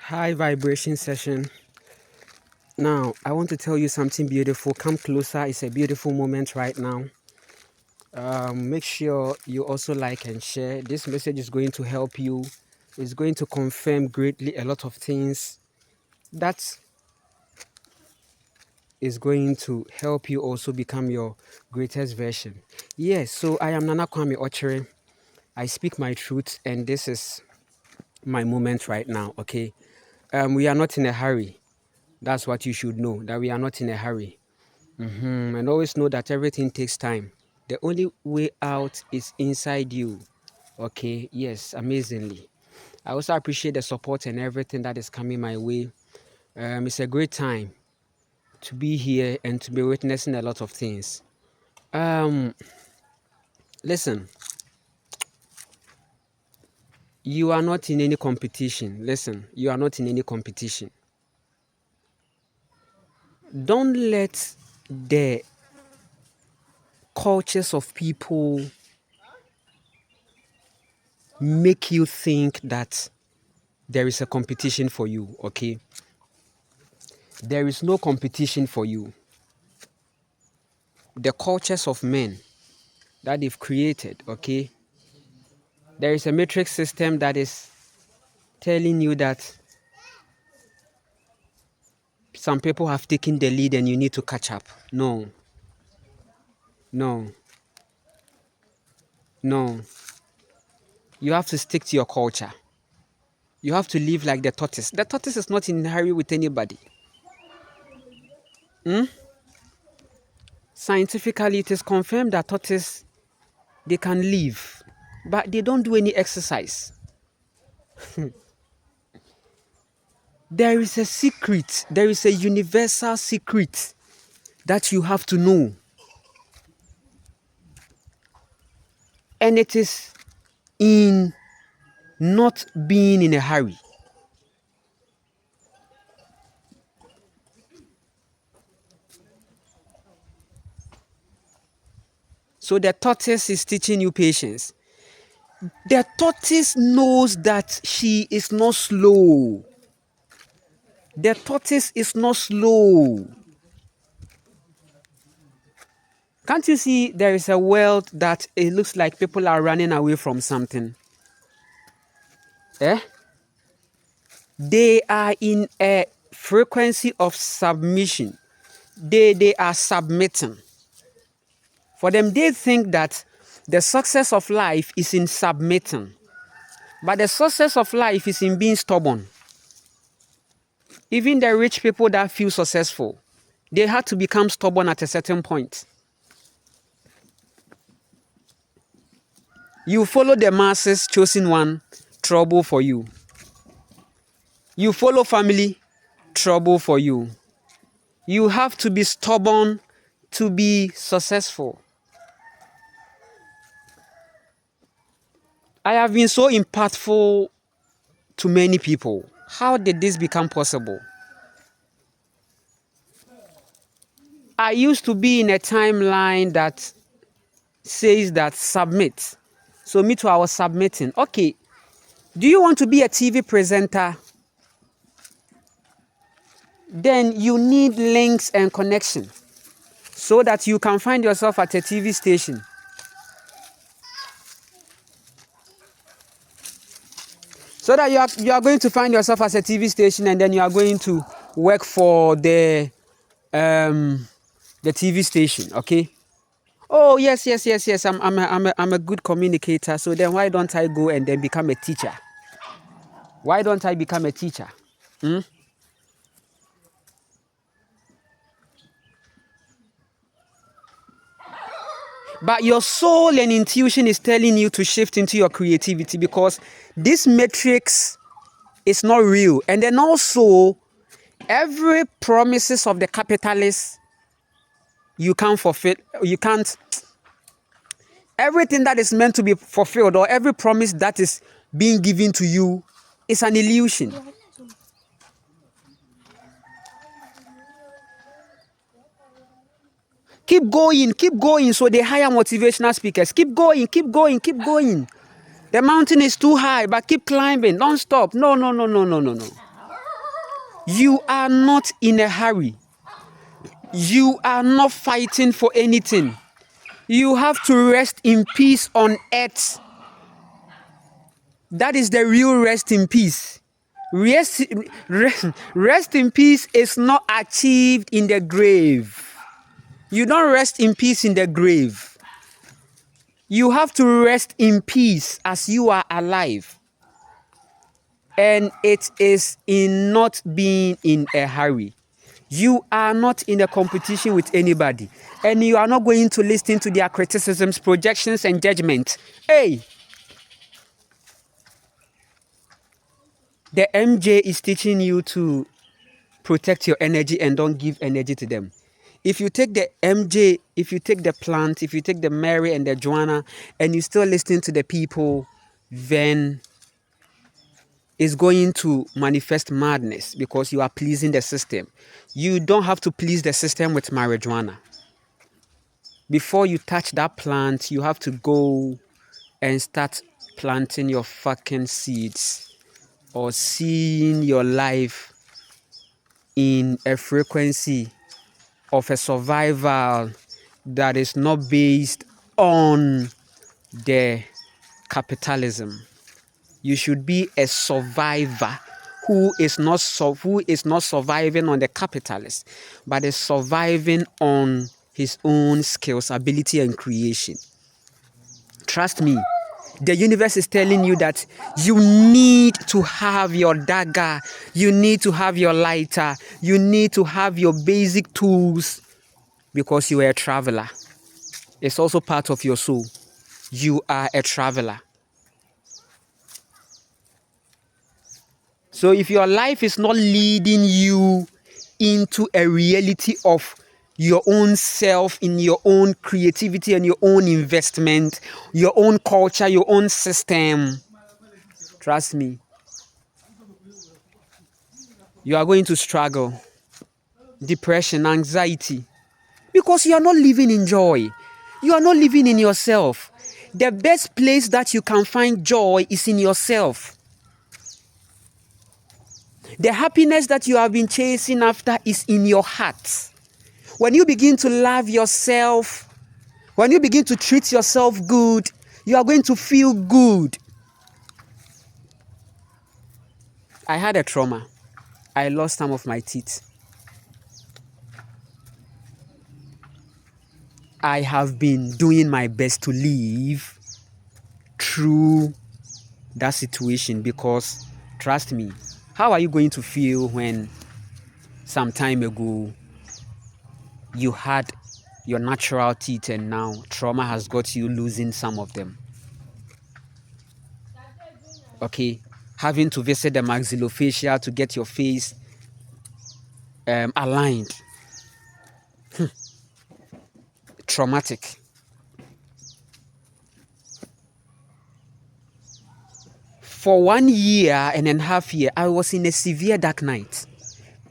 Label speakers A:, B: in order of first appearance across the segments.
A: High vibration session. Now, I want to tell you something beautiful. Come closer. It's a beautiful moment right now. Make sure you also like and share. This message is going to help you. It's going to confirm greatly a lot of things. That is going to help you also become your greatest version. Yes, so I am Nana Kwame Ochere. I speak my truth, and this is my moment right now, okay? We are not in a hurry. That's what you should know, that we are not in a hurry. And always know that everything takes time. The only way out is inside you. Okay, yes, amazingly. I also appreciate the support and everything that is coming my way. It's a great time to be here and to be witnessing a lot of things. Listen, you are not in any competition. Listen, you are not in any competition. Don't let the cultures of people make you think that there is a competition for you, okay? There is no competition for you. The cultures of men that they've created, okay? There is a matrix system that is telling you that some people have taken the lead and you need to catch up. No. No. No. You have to stick to your culture. You have to live like the tortoise. The tortoise is not in a hurry with anybody. Scientifically, it is confirmed that tortoise, they can live, but they don't do any exercise. There is a secret. There is a universal secret that you have to know. And it is in not being in a hurry. So the tortoise is teaching you patience. The tortoise knows that she is not slow. The tortoise is not slow. Can't you see there is a world that it looks like people are running away from something? Eh? They are in a frequency of submission. They are submitting. For them, they think that the success of life is in submitting. But the success of life is in being stubborn. Even the rich people that feel successful, they had to become stubborn at a certain point. You follow the masses, chosen one, trouble for you. You follow family, trouble for you. You have to be stubborn to be successful. I have been so impactful to many people. How did this become possible? I used to be in a timeline that says that submit. So me too, I was submitting. Okay, do you want to be a TV presenter? Then you need links and connection so that you can find yourself at a TV station. So that you are going to find yourself as a TV station, and then you are going to work for the TV station, okay? Oh, yes. I'm a good communicator. So then why don't I go and then become a teacher? Why don't I become a teacher? But your soul and intuition is telling you to shift into your creativity, because this matrix is not real. And then also, every promises of the capitalists, you can't fulfill. You can't. Everything that is meant to be fulfilled, or every promise that is being given to you, is an illusion. Keep going. So they hire motivational speakers. Keep going. The mountain is too high, but keep climbing. Don't stop. No. You are not in a hurry. You are not fighting for anything. You have to rest in peace on earth. That is the real rest in peace. Rest in peace is not achieved in the grave. You don't rest in peace in the grave. You have to rest in peace as you are alive. And it is in not being in a hurry. You are not in a competition with anybody. And you are not going to listen to their criticisms, projections, and judgment. Hey! The MJ is teaching you to protect your energy and don't give energy to them. If you take the MJ, if you take the plant, if you take the Mary and the Joanna, and you still listen to the people, then it's going to manifest madness because you are pleasing the system. You don't have to please the system with marijuana. Before you touch that plant, you have to go and start planting your fucking seeds or seeing your life in a frequency of a survival that is not based on the capitalism. You should be a survivor who is not surviving on the capitalist, but is surviving on his own skills, ability, and creation. Trust me, the universe is telling you that you need to have your dagger, you need to have your lighter, you need to have your basic tools because you are a traveler. It's also part of your soul. You are a traveler. So if your life is not leading you into a reality of your own self, in your own creativity and your own investment, your own culture, your own system, trust me, you are going to struggle. Depression, anxiety, because you are not living in joy. You are not living in yourself. The best place that you can find joy is in yourself. The happiness that you have been chasing after is in your heart. When you begin to love yourself, when you begin to treat yourself good, you are going to feel good. I had a trauma. I lost some of my teeth. I have been doing my best to live through that situation because, trust me, how are you going to feel when some time ago you had your natural teeth and now trauma has got you losing some of them? Okay, having to visit the maxillofacial to get your face aligned. Traumatic. For 1 year and a half year, I was in a severe dark night.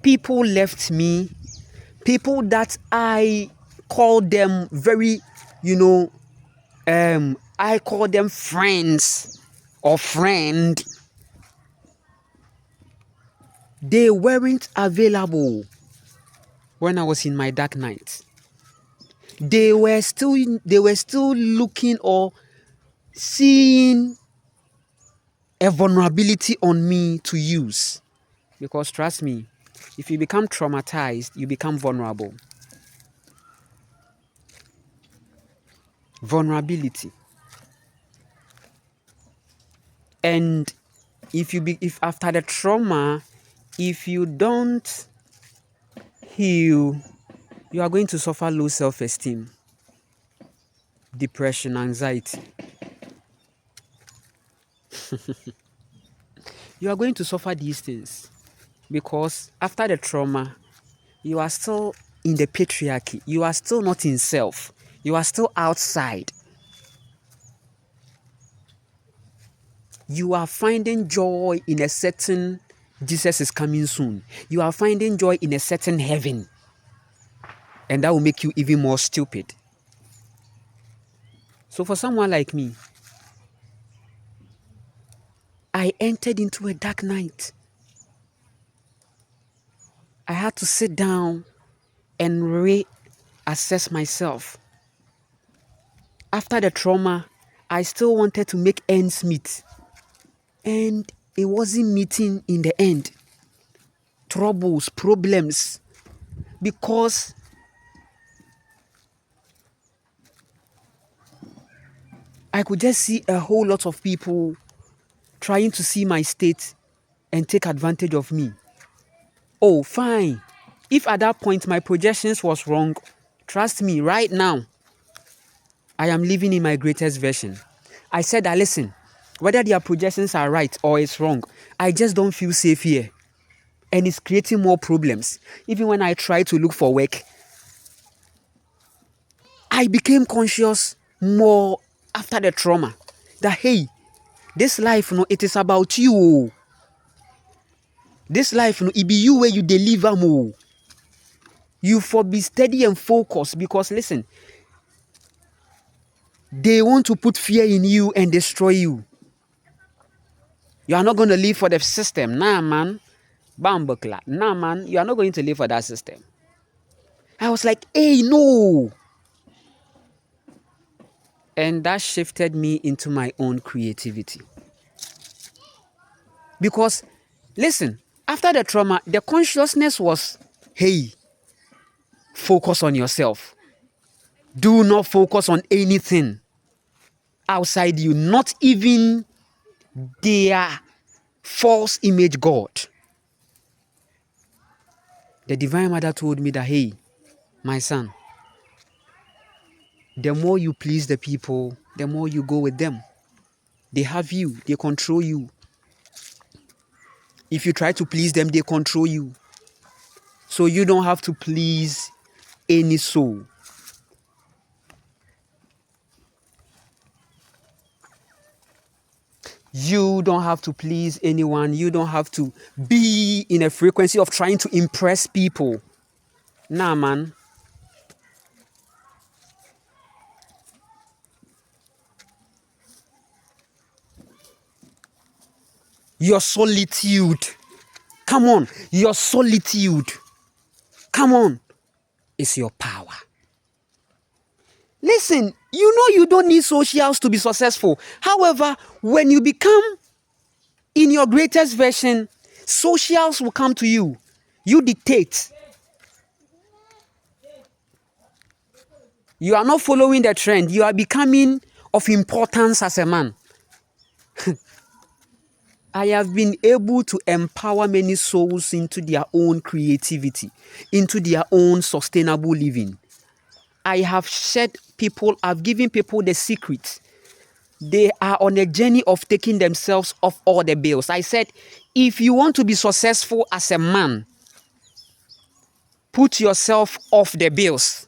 A: People left me. People that I call them very, I call them friends or friend. They weren't available when I was in my dark night. They were still looking or seeing a vulnerability on me to use. Because trust me, if you become traumatized, you become vulnerable. Vulnerability. And if after the trauma, if you don't heal, you are going to suffer low self-esteem, depression, anxiety. You are going to suffer these things because after the trauma, you are still in the patriarchy. You are still not in self. You are still outside. You are finding joy in a certain Jesus is coming soon. You are finding joy in a certain heaven. And that will make you even more stupid. So for someone like me, I entered into a dark night. I had to sit down and reassess myself. After the trauma, I still wanted to make ends meet. And it wasn't meeting in the end. Troubles, problems. Because I could just see a whole lot of people trying to see my state and take advantage of me. Oh, fine. If at that point my projections was wrong, trust me, right now, I am living in my greatest version. I said that, listen, whether their projections are right or it's wrong, I just don't feel safe here. And it's creating more problems. Even when I try to look for work, I became conscious more after the trauma that, hey, this life, no, it is about you. This life, no, it be you where you deliver more. You for be steady and focused because, listen, they want to put fear in you and destroy you. You are not going to live for the system. Nah, man. Bambakla. Nah, man. You are not going to live for that system. I was like, hey, no. And that shifted me into my own creativity. Because, listen, after the trauma, the consciousness was, hey, focus on yourself. Do not focus on anything outside you, not even their false image God. The Divine Mother told me that, hey, my son, the more you please the people, the more you go with them. They have you, they control you. If you try to please them, they control you. So you don't have to please any soul. You don't have to please anyone. You don't have to be in a frequency of trying to impress people. Nah, man. Your solitude. Come on. Your solitude. Come on. Is your power. Listen, you know you don't need socials to be successful. However, when you become in your greatest version, socials will come to you. You dictate. You are not following the trend. You are becoming of importance as a man. I have been able to empower many souls into their own creativity, into their own sustainable living. I have I've given people the secret. They are on a journey of taking themselves off all the bills. I said, if you want to be successful as a man, put yourself off the bills.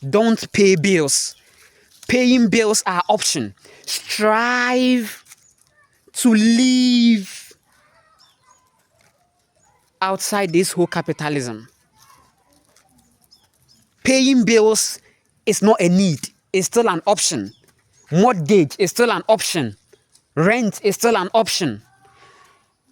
A: Don't pay bills. Paying bills are option. Strive to live outside this whole capitalism. Paying bills is not a need. It's still an option. Mortgage is still an option. Rent is still an option.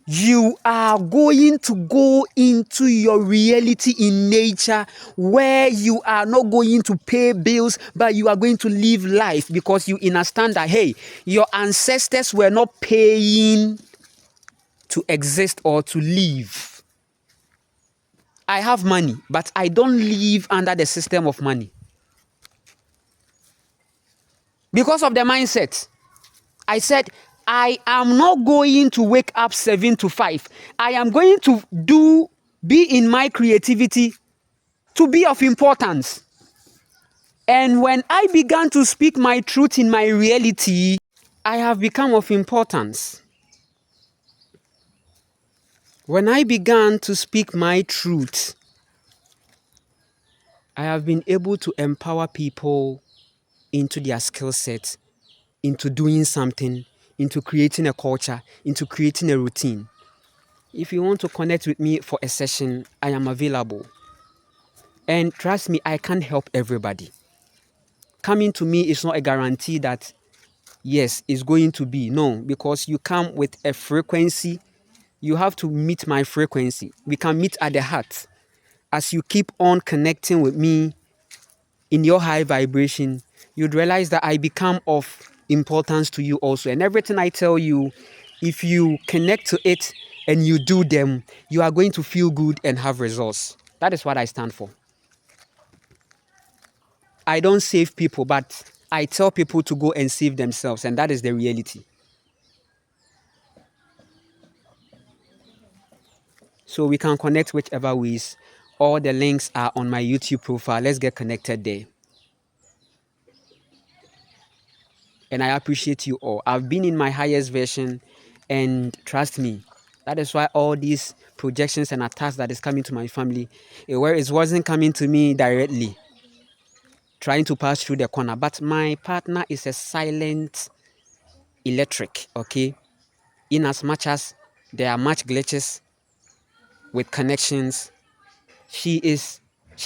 A: You are going to go into your reality in nature where you are not going to pay bills, but you are going to live life because you understand that, hey, your ancestors were not paying to exist or to live. I have money, but I don't live under the system of money. Because of the mindset, I said, I am not going to wake up 7 to 5. I am going to be in my creativity to be of importance. And when I began to speak my truth in my reality, I have become of importance. When I began to speak my truth, I have been able to empower people into their skill set, into doing something, into creating a culture, into creating a routine. If you want to connect with me for a session, I am available. And trust me, I can't help everybody. Coming to me is not a guarantee that, yes, it's going to be. No, because you come with a frequency You have to meet my frequency. We can meet at the heart. As you keep on connecting with me in your high vibration, you'd realize that I become of importance to you also. And everything I tell you, if you connect to it and you do them, you are going to feel good and have results. That is what I stand for. I don't save people, but I tell people to go and save themselves, and that is the reality. So we can connect whichever ways. All the links are on my YouTube profile. Let's get connected there. And I appreciate you all. I've been in my highest version, and trust me, that is why all these projections and attacks that is coming to my family, where it wasn't coming to me directly, trying to pass through the corner. But my partner is a silent electric, okay? In as much as there are much glitches with connections, she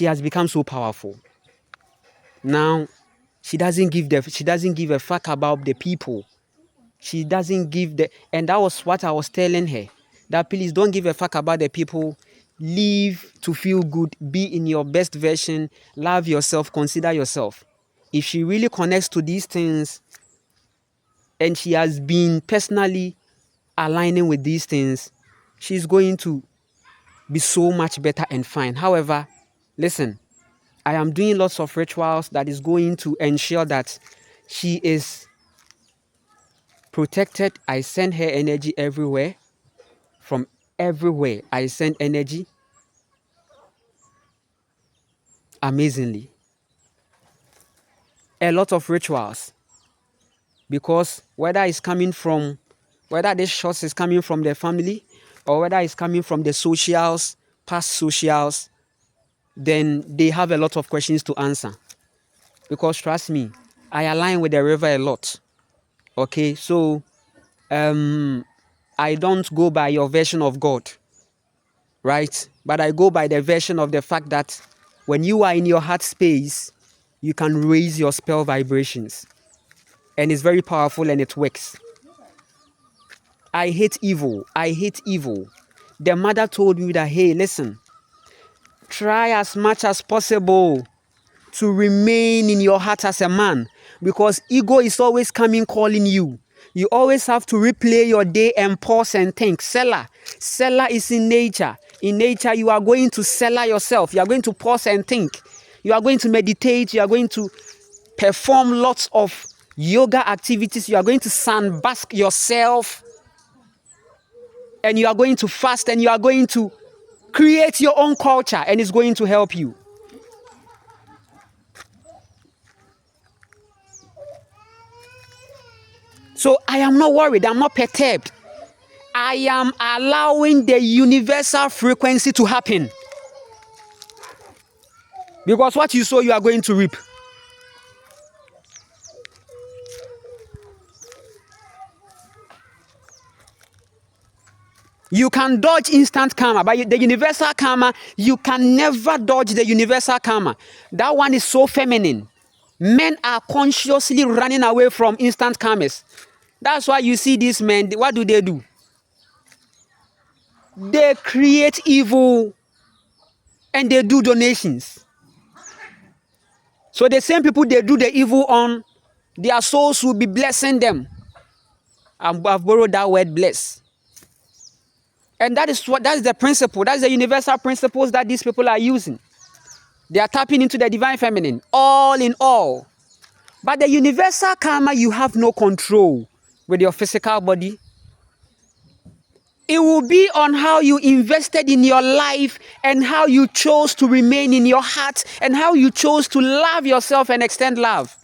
A: has become so powerful. Now, she doesn't give a fuck about the people. She doesn't give and that was what I was telling her, that please don't give a fuck about the people. Live to feel good, be in your best version, love yourself, consider yourself. If she really connects to these things and she has been personally aligning with these things, she's going to be so much better and fine. However, listen, I am doing lots of rituals that is going to ensure that she is protected. I send her energy everywhere. From everywhere, I send energy. Amazingly. A lot of rituals. Because whether this shot is coming from the family or whether it's coming from the socials, past socials, then they have a lot of questions to answer. Because trust me, I align with the river a lot. Okay, so I don't go by your version of God, right? But I go by the version of the fact that when you are in your heart space, you can raise your spell vibrations. And it's very powerful and it works. I hate evil. I hate evil. The mother told me that, hey, listen, try as much as possible to remain in your heart as a man, because ego is always coming calling you. You always have to replay your day and pause and think. Selah is in nature. In nature, you are going to selah yourself. You are going to pause and think. You are going to meditate. You are going to perform lots of yoga activities. You are going to sunbask yourself. And you are going to fast and you are going to create your own culture, and it's going to help you. So I am not worried. I'm not perturbed. I am allowing the universal frequency to happen. Because what you sow, you are going to reap. You can dodge instant karma, but the universal karma, you can never dodge the universal karma. That one is so feminine. Men are consciously running away from instant karmas. That's why you see these men, what do? They create evil and they do donations. So the same people they do the evil on, their souls will be blessing them. I've borrowed that word bless. And that's the principle. That's the universal principles that these people are using. They are tapping into the divine feminine, all in all. But the universal karma, you have no control with your physical body. It will be on how you invested in your life and how you chose to remain in your heart and how you chose to love yourself and extend love.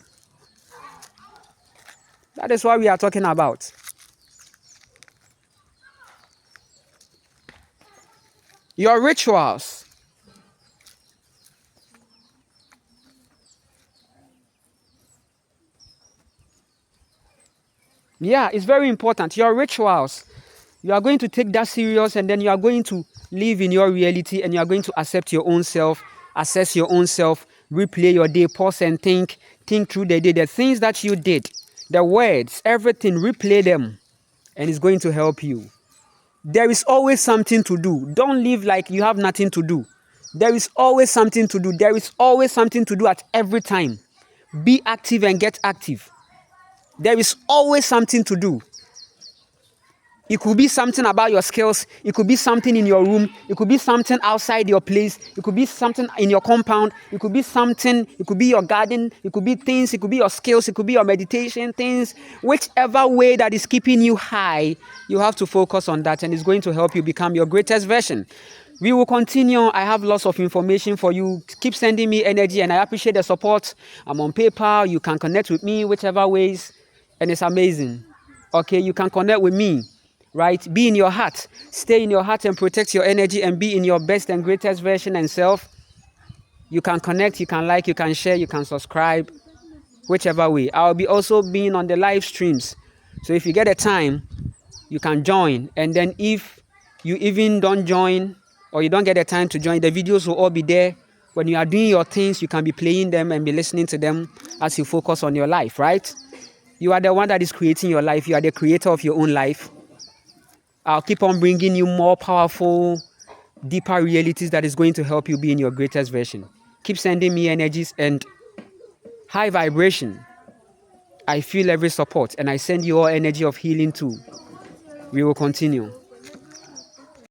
A: That is what we are talking about. Your rituals. Yeah, it's very important. Your rituals. You are going to take that serious, and then you are going to live in your reality, and you are going to accept your own self, assess your own self, replay your day, pause and think through the day, the things that you did, the words, everything, replay them, and it's going to help you. There is always something to do. Don't live like you have nothing to do. There is always something to do. There is always something to do at every time. Be active and get active. There is always something to do. It could be something about your skills. It could be something in your room. It could be something outside your place. It could be something in your compound. It could be something. It could be your garden. It could be things. It could be your skills. It could be your meditation things. Whichever way that is keeping you high, you have to focus on that, and it's going to help you become your greatest version. We will continue. I have lots of information for you. Keep sending me energy, and I appreciate the support. I'm on PayPal. You can connect with me whichever ways, and it's amazing. Okay, you can connect with me. Right? Be in your heart. Stay in your heart and protect your energy and be in your best and greatest version and self. You can connect, you can like, you can share, you can subscribe, whichever way. I'll be also being on the live streams. So if you get a time, you can join. And then if you even don't join or you don't get a time to join, the videos will all be there. When you are doing your things, you can be playing them and be listening to them as you focus on your life, right? You are the one that is creating your life. You are the creator of your own life. I'll keep on bringing you more powerful, deeper realities that is going to help you be in your greatest version. Keep sending me energies and high vibration. I feel every support and I send you all energy of healing too. We will continue.